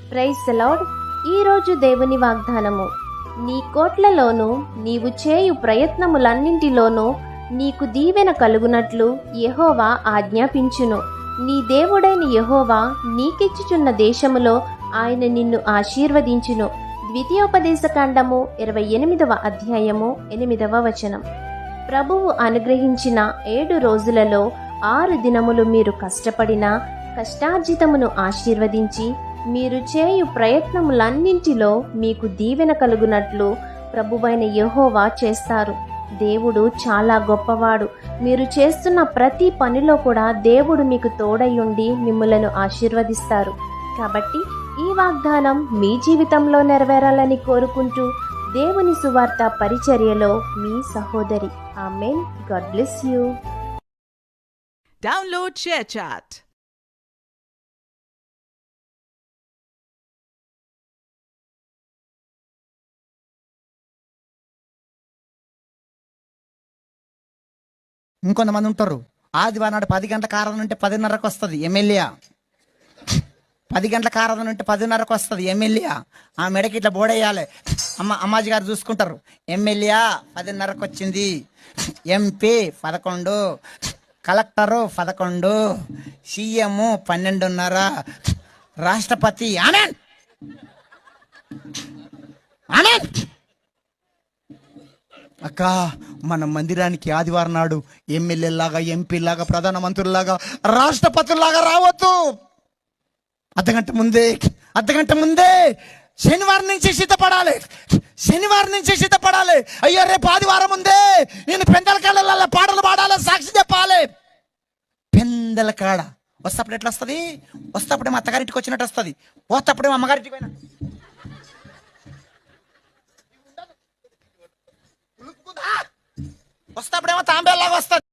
Praise the lord. ఈరోజు దేవుని వాగ్దానము. నీ కోట్లలోనూ నీవు చేయు ప్రయత్నములన్నింటిలోనూ నీకు దీవెన కలుగునట్లు యెహోవా ఆజ్ఞాపించును. నీ దేవుడైన యెహోవా నీకిచ్చుచున్న దేశములో ఆయన నిన్ను ఆశీర్వదించును. ద్వితీయోపదేశకాండము 28వ అధ్యాయము 8వ వచనం. ప్రభువు అనుగ్రహించిన 7 రోజులలో 6 దినములు మీరు కష్టపడిన కష్టార్జితమును ఆశీర్వదించి మీరు చేయు ప్రయత్నములన్నింటిలో మీకు దీవెన కలుగునట్లు ప్రభువైన యెహోవా చేస్తారు. దేవుడు చాలా గొప్పవాడు. మీరు చేస్తున్న ప్రతి పనిలో కూడా దేవుడు మీకు తోడయుండి మిమ్ములను ఆశీర్వదిస్తారు. కాబట్టి ఈ వాగ్దానం మీ జీవితంలో నెరవేరాలని కోరుకుంటూ దేవుని సువార్త పరిచర్యలో మీ సహోదరి. ఆమేన్. God bless you. Download ShareChat. ఇంకొంతమంది ఉంటారు, ఆదివారం నాడు 10 గంటల ఆరాధన ఉంటే 10:30కు వస్తుంది ఎమ్మెల్యే. 10 గంటల ఆరాధన ఉంటే 10:30కు వస్తుంది ఎమ్మెల్యే. ఆ మెడకి ఇట్లా బోడేయాలి. అమ్మాజీ గారు చూసుకుంటారు. ఎమ్మెల్యే 10:30కు వచ్చింది, ఎంపీ 11, కలెక్టరు 11, సీఎం 12:30, రాష్ట్రపతి ఆమెన్ ఆమెన్. అక్క, మన మందిరానికి ఆదివారం నాడు ఎమ్మెల్యేలాగా, ఎంపీలాగా, ప్రధానమంత్రులాగా, రాష్ట్రపతుల్లాగా రావద్దు. అర్ధగంట ముందే శనివారం నుంచి సిద్ధపడాలి. అయ్యో, రేపు ఆదివారం ఉందే, నేను పెందల కాళ్ళ పాటలు పాడాలి, సాక్షి చెప్పాలి. పెందల కాడ వస్తప్పుడు ఎట్లా వస్తుంది? వస్తప్పుడేమో అత్తగారింటికి వచ్చినట్టు వస్తుంది, పోతప్పుడేమో అమ్మగారింటికి పోయినా. వస్తప్పుడేమో తాంబేలాగా వస్తుంది.